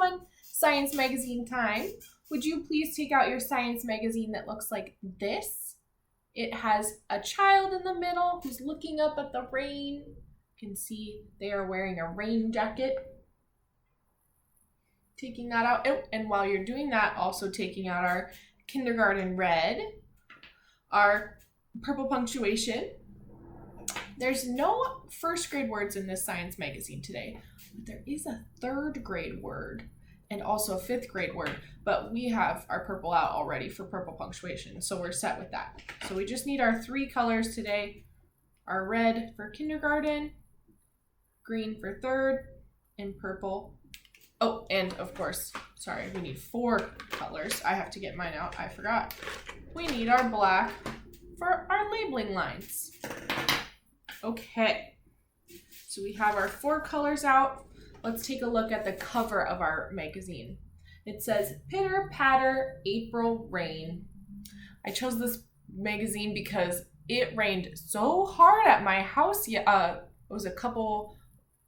fun science magazine time. Would you please take out your science magazine that looks like this? It has a child in the middle who's looking up at the rain. You can see they are wearing a rain jacket. Taking that out. Oh, and while you're doing that, also taking out our kindergarten red, our purple punctuation. There's no first grade words in this science magazine today, but there is a third grade word and also a fifth grade word, but we have our purple out already for purple punctuation, so we're set with that. So we just need our 3 colors today, our red for kindergarten, green for third, and purple. Oh, and of course, sorry, we need 4 colors. I have to get mine out, I forgot. We need our black for our labeling lines. Okay, so we have our 4 colors out. Let's take a look at the cover of our magazine. It says, Pitter Patter April Rain. I chose this magazine because it rained so hard at my house. It was a couple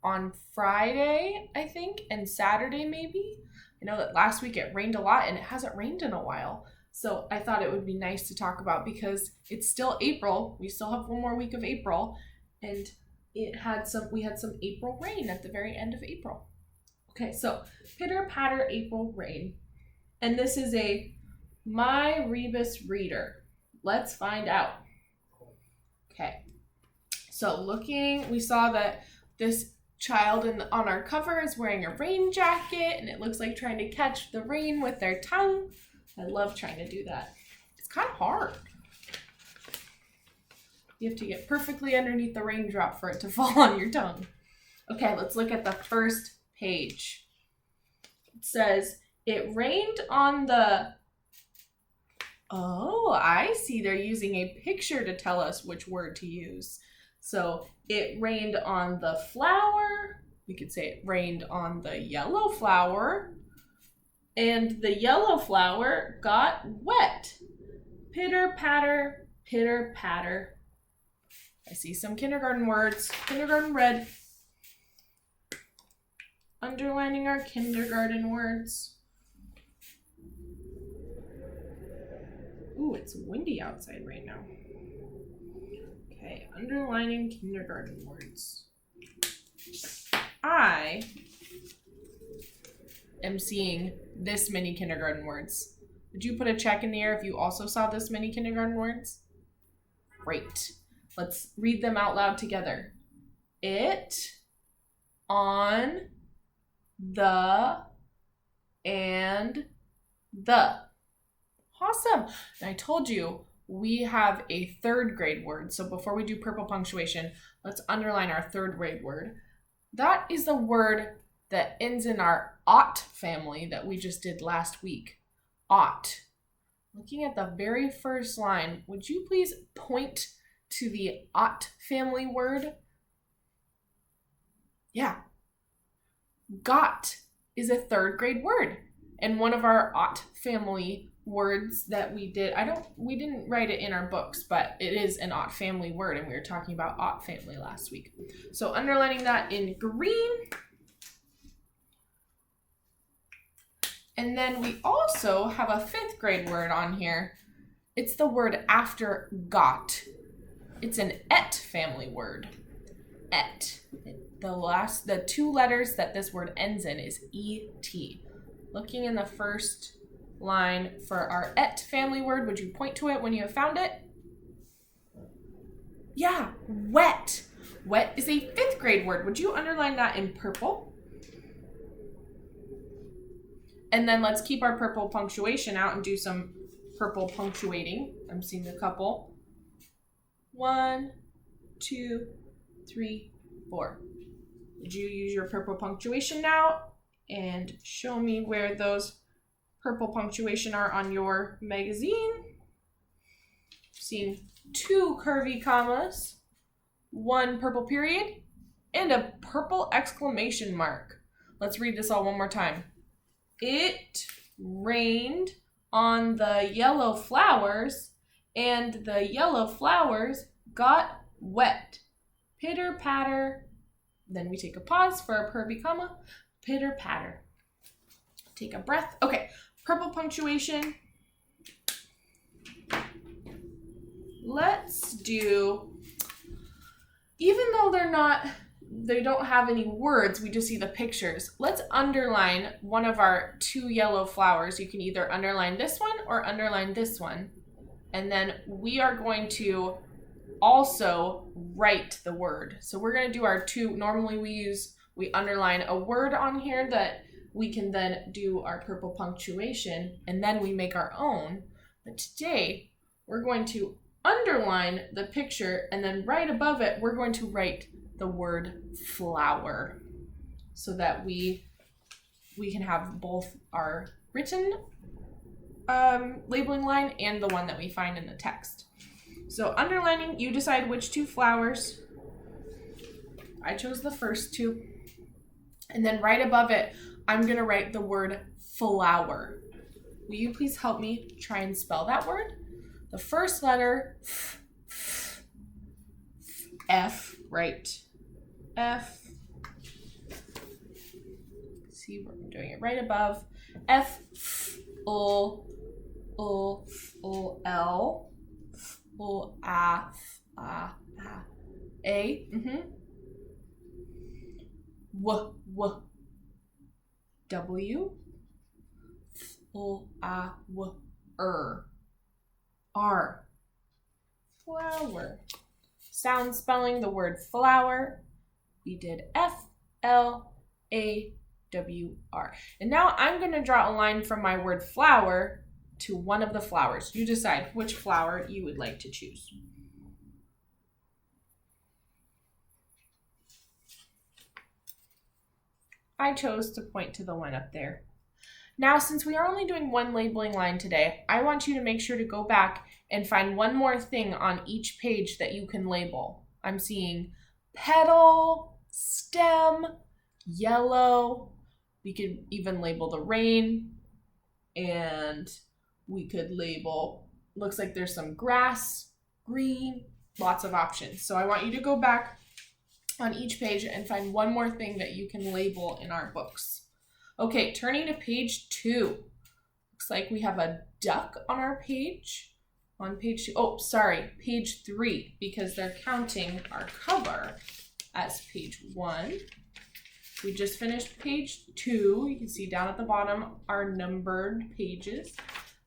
on Friday, I think, and Saturday maybe. I know that last week it rained a lot and it hasn't rained in a while. So I thought it would be nice to talk about because it's still April. We still have 1 more week of April. And we had some April rain at the very end of April. Okay, so Pitter Patter April Rain. And this is a My Rebus Reader. Let's find out. Okay, so we saw that this child on our cover is wearing a rain jacket, and it looks like trying to catch the rain with their tongue. I love trying to do that. It's kind of hard. You have to get perfectly underneath the raindrop for it to fall on your tongue. Okay, let's look at the first page. It says, it rained on the... Oh, I see. They're using a picture to tell us which word to use. So it rained on the flower. We could say it rained on the yellow flower. And the yellow flower got wet. Pitter patter, pitter patter. I see some kindergarten words. Kindergarten red. Underlining our kindergarten words. Ooh, it's windy outside right now. Okay, underlining kindergarten words. I am seeing this many kindergarten words. Would you put a check in the air if you also saw this many kindergarten words? Great. Let's read them out loud together. It, on, the, and the. Awesome. And I told you we have a third grade word. So before we do purple punctuation, let's underline our third grade word. That is the word that ends in our ought family that we just did last week. Ought. Looking at the very first line, would you please point to the ought family word? Yeah. Got is a third grade word. And one of our ought family words that we didn't write it in our books, but it is an ought family word, and we were talking about ought family last week. So underlining that in green. And then we also have a fifth grade word on here. It's the word after got. It's an et family word. Et. The 2 letters that this word ends in is et. Looking in the first line for our et family word, would you point to it when you have found it? Yeah, wet. Wet is a 5th grade word. Would you underline that in purple? And then let's keep our purple punctuation out and do some purple punctuating. I'm seeing a couple. 1, 2, 3, 4. Would you use your purple punctuation now and show me where those purple punctuation are on your magazine? Seeing 2 curvy commas, 1 purple period, and a purple exclamation mark. Let's read this all one more time. It rained on the yellow flowers, and the yellow flowers got wet. Pitter patter. Then we take a pause for a curvy comma. Pitter patter. take a breath. Okay, purple punctuation. Let's do, even though they don't have any words, we just see the pictures. Let's underline one of our 2 yellow flowers. You can either underline this one or underline this one. And then we are going to also write the word. So we're going to do our 2, normally we underline a word on here that we can then do our purple punctuation, and then we make our own. But today we're going to underline the picture, and then right above it, we're going to write the word flower so that we can have both our written labeling line and the one that we find in the text. So underlining, you decide which 2 flowers. I chose the first 2. And then right above it, I'm going to write the word flower. Will you please help me try and spell that word? The first letter, F, right? F. See, we're doing it right above. F, L, L, L, A, A, W, W, R, flower. Sound spelling the word flower. We did F-L-A-W-R. And now I'm going to draw a line from my word flower to one of the flowers. You decide which flower you would like to choose. I chose to point to the one up there. Now, since we are only doing one labeling line today, I want you to make sure to go back and find one more thing on each page that you can label. I'm seeing petal, stem, yellow. We could even label the rain, and we could label, looks like there's some grass, green, lots of options. So I want you to go back on each page and find one more thing that you can label in our books. Okay, turning to page 2. Looks like we have a duck on our page. On page 2, oh, sorry, page 3, because they're counting our cover as page 1. We just finished page 2. You can see down at the bottom our numbered pages.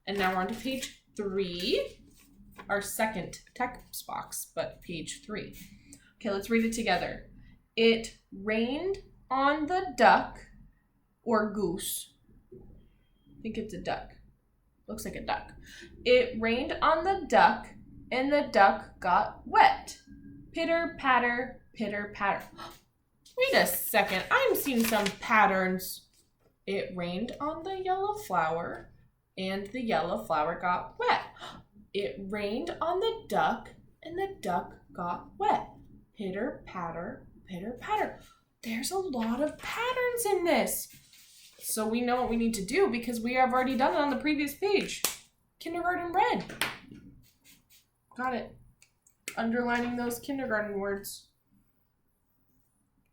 And now we're on to page 3, our second text box, but page 3. Okay, let's read it together. It rained on the duck or goose. I think it's a duck. Looks like a duck. It rained on the duck and the duck got wet. Pitter patter, pitter patter. Wait a second, I'm seeing some patterns. It rained on the yellow flower and the yellow flower got wet. It rained on the duck and the duck got wet. Pitter patter, pitter patter. There's a lot of patterns in this. So we know what we need to do because we have already done it on the previous page. Kindergarten red. Got it. Underlining those kindergarten words.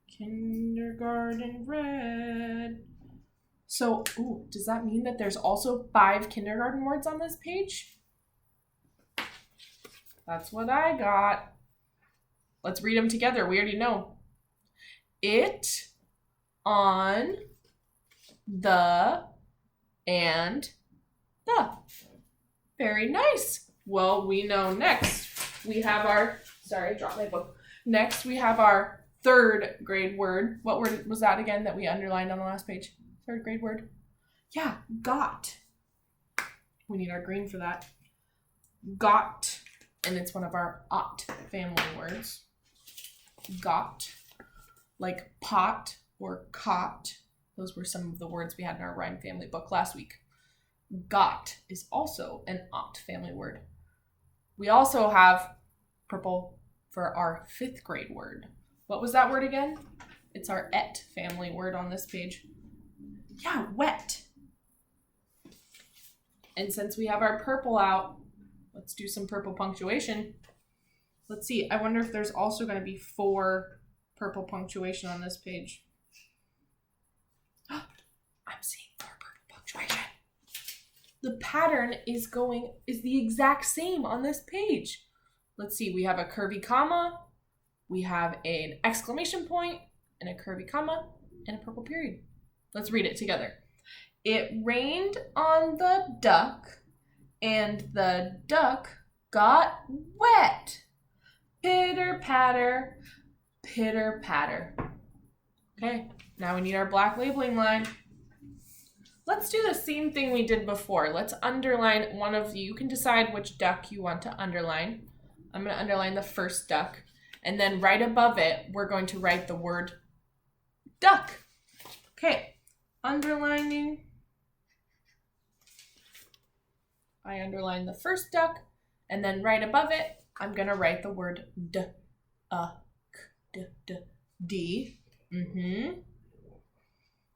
Kindergarten red. So, ooh, does that mean that there's also 5 kindergarten words on this page? That's what I got. Let's read them together. We already know. It, on, the, and the. Very nice. Well, we know next we have our, sorry, I dropped my book. Next we have our 3rd grade word. What word was that again that we underlined on the last page? 3rd grade word? Yeah, got. We need our green for that. Got, and it's one of our ought family words. Got, like pot or cot. Those were some of the words we had in our rhyme family book last week. Got is also an ought family word. We also have purple for our 5th grade word. What was that word again? It's our et family word on this page. Yeah, wet. And since we have our purple out, let's do some purple punctuation. Let's see, I wonder if there's also going to be 4 purple punctuation on this page. I'm seeing 4 purple the pattern is the exact same on this page. Let's see, we have a curvy comma, we have an exclamation point, and a curvy comma, and a purple period. Let's read it together. It rained on the duck, and the duck got wet. Pitter patter, pitter patter. Okay, now we need our black labeling line. Let's do the same thing we did before. Let's underline one of you. You can decide which duck you want to underline. I'm going to underline the first duck. And then right above it, we're going to write the word duck. Okay, underlining. I underline the first duck. And then right above it, I'm going to write the word d.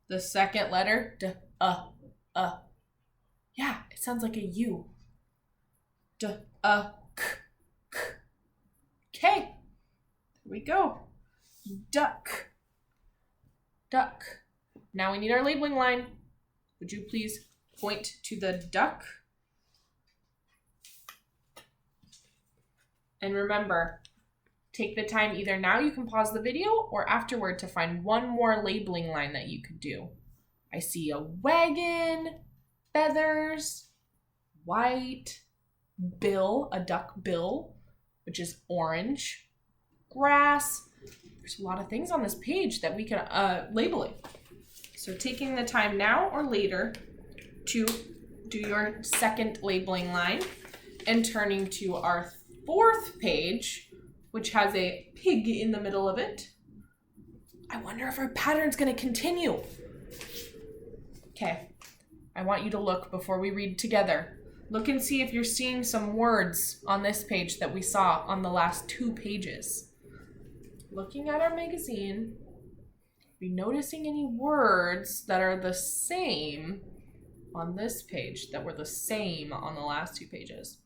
The second letter, d. Yeah, it sounds like a U. D, k. Okay, there we go. Duck. Duck. Now we need our labeling line. Would you please point to the duck? And remember, take the time either now, you can pause the video, or afterward to find one more labeling line that you could do. I see a wagon, feathers, white, bill, a duck bill, which is orange, grass. There's a lot of things on this page that we can label it. So taking the time now or later to do your second labeling line and turning to our fourth page, which has a pig in the middle of it. I wonder if our pattern's going to continue. Okay, I want you to look before we read together. Look and see if you're seeing some words on this page that we saw on the last 2 pages. Looking at our magazine, are we noticing any words that are the same on this page that were the same on the last 2 pages?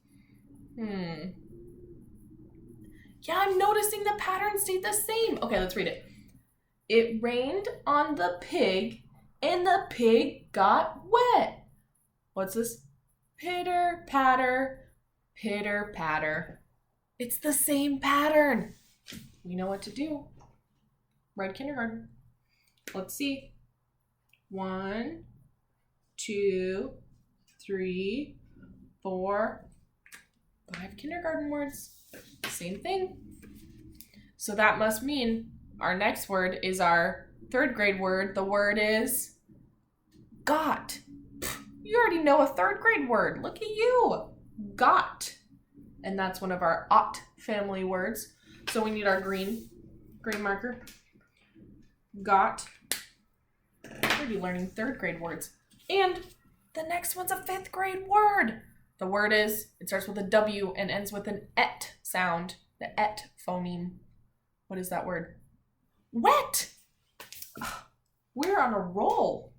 Yeah, I'm noticing the pattern stayed the same. Okay, let's read it. It rained on the pig, and the pig got wet. What's this? Pitter, patter, pitter, patter. It's the same pattern. We know what to do. Red kindergarten. Let's see. 1, 2, 3, 4, 5 kindergarten words. Same thing. So that must mean our next word is our 3rd grade word. The word is got. You already know a 3rd grade word. Look at you. Got. And that's one of our ought family words. So we need our green marker. Got. We're already learning 3rd grade words. And the next one's a 5th grade word. The word is, it starts with a W and ends with an et sound, the et phoneme. What is that word? Wet! We're on a roll.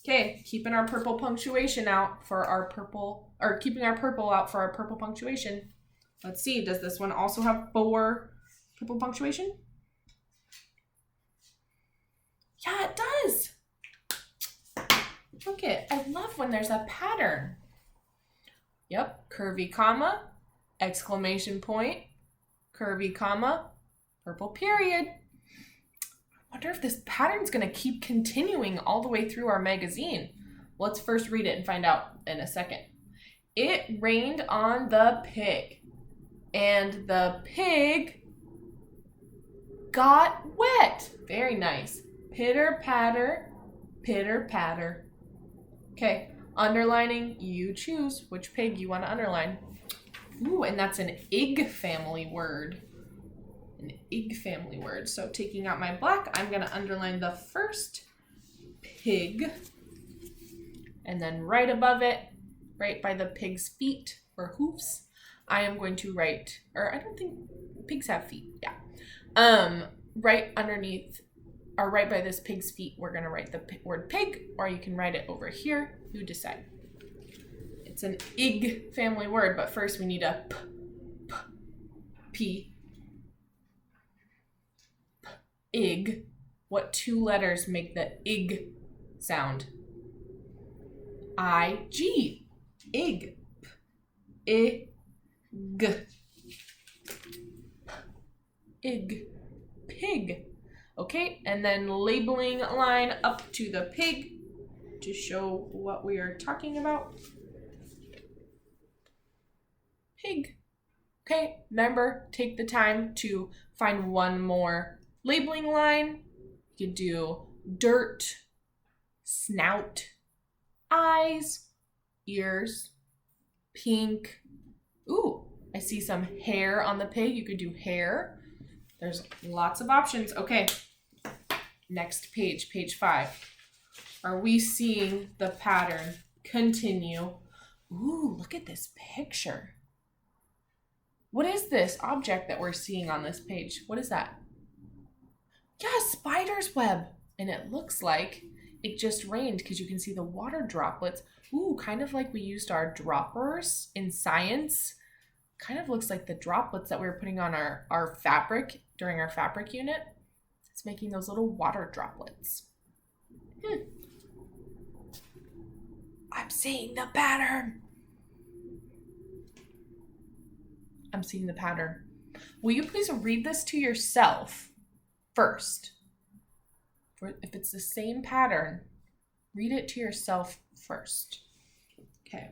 Okay, keeping our purple punctuation out for our purple, or keeping our purple out for our purple punctuation. Let's see, does this one also have 4 purple punctuation? Yeah, it does. Look it, I love when there's a pattern. Yep, curvy comma, exclamation point, curvy comma, purple period. I wonder if this pattern's going to keep continuing all the way through our magazine. Let's first read it and find out in a second. It rained on the pig, and the pig got wet. Very nice. Pitter patter, pitter patter. Okay. Underlining, you choose which pig you want to underline. Ooh, and that's an ig family word. An ig family word. So taking out my black, I'm going to underline the first pig. And then right above it, right by the pig's feet or hoofs, I am going to write, or I don't think pigs have feet. Yeah. Right underneath, or right by this pig's feet, we're going to write the word pig, or you can write it over here. You decide. It's an ig family word, but first we need a p, ig. What 2 letters make the ig sound? I-G. Ig. I-G. Ig. Pig. Okay, and then labeling line up to the pig to show what we are talking about. Pig. Okay, remember, take the time to find one more labeling line. You can do dirt, snout, eyes, ears, pink. Ooh, I see some hair on the pig. You could do hair. There's lots of options. Okay, next page, page 5. Are we seeing the pattern continue? Ooh, look at this picture. What is this object that we're seeing on this page? What is that? Yeah, spider's web. And it looks like it just rained because you can see the water droplets. Ooh, kind of like we used our droppers in science. Kind of looks like the droplets that we were putting on our fabric during our fabric unit. It's making those little water droplets. I'm seeing the pattern. I'm seeing the pattern. Will you please read this to yourself first? If it's the same pattern, read it to yourself first. Okay.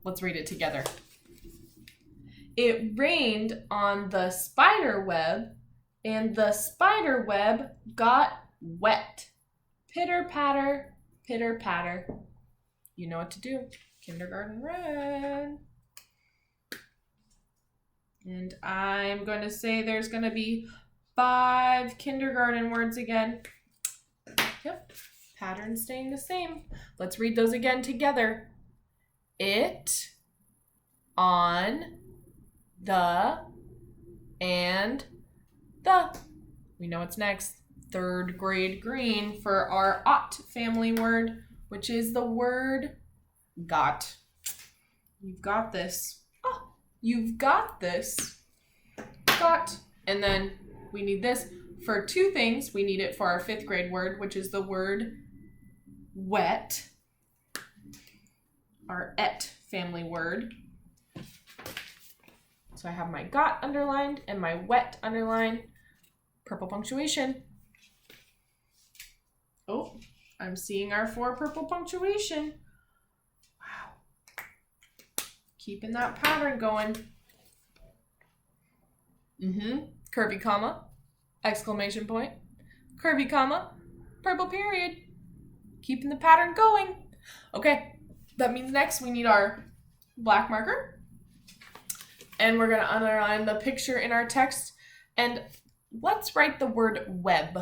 Let's read it together. It rained on the spider web, and the spider web got wet. Pitter patter, pitter patter. You know what to do. Kindergarten Red. And I'm going to say there's going to be 5 kindergarten words again. Yep, pattern staying the same. Let's read those again together. It, on, the, and the. We know what's next. 3rd grade green for our ought family word, which is the word got. You've got this. Oh, you've got this. Got. And then we need this for 2 things. We need it for our 5th grade word, which is the word wet. Our et family word. So I have my got underlined and my wet underlined. Purple punctuation. Oh, I'm seeing our 4 purple punctuation. Wow. Keeping that pattern going. Curvy comma, exclamation point, curvy comma, purple period. Keeping the pattern going. Okay, that means next we need our black marker. And we're going to underline the picture in our text. And let's write the word web.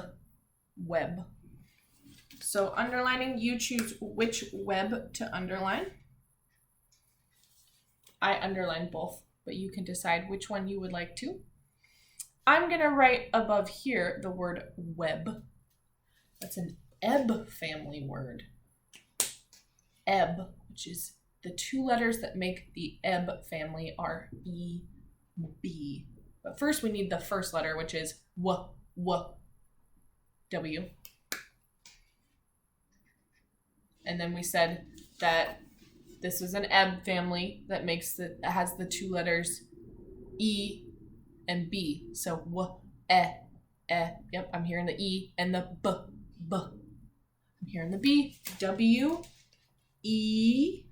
Web. So underlining, you choose which web to underline. I underline both, but you can decide which one you would like to. I'm going to write above here the word web. That's an ebb family word. Ebb, which is the 2 letters that make the ebb family, are E, B. But first we need the first letter, which is W, W. And then we said that this is an ebb family that has the 2 letters E and B. So W, E. Yep, I'm hearing the E and the B. I'm hearing the B. W, E,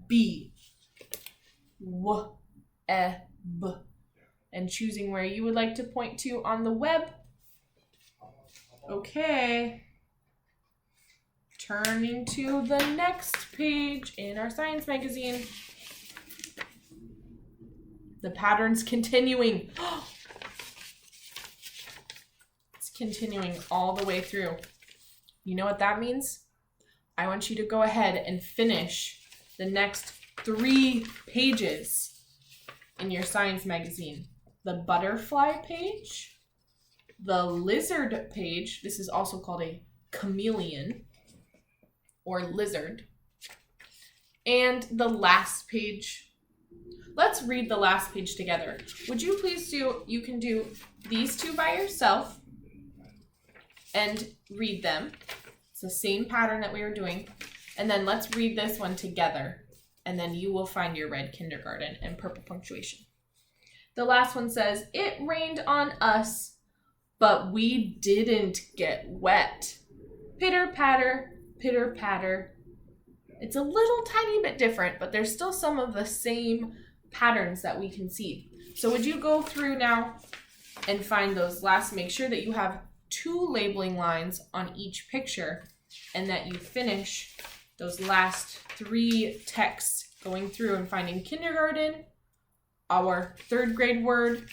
B. W, E, B. And choosing where you would like to point to on the web. Okay. Turning to the next page in our science magazine. The pattern's continuing. It's continuing all the way through. You know what that means? I want you to go ahead and finish the next 3 pages in your science magazine. The butterfly page, the lizard page. This is also called a chameleon or lizard. and the last page. Let's read the last page together. Would you please you can do these two by yourself and read them. It's the same pattern that we were doing. And then let's read this one together. And then you will find your red kindergarten and purple punctuation. The last one says, it rained on us, but we didn't get wet. Pitter patter, pitter patter. It's a little tiny bit different, but there's still some of the same patterns that we can see. So would you go through now and find those last, make sure that you have 2 labeling lines on each picture and that you finish those last 3 texts going through and finding kindergarten, our 3rd grade word,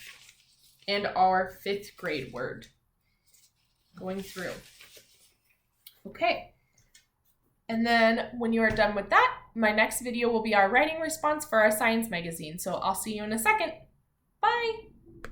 and our 5th grade word. Going through. Okay. And then when you are done with that, my next video will be our writing response for our science magazine. So I'll see you in a second. Bye.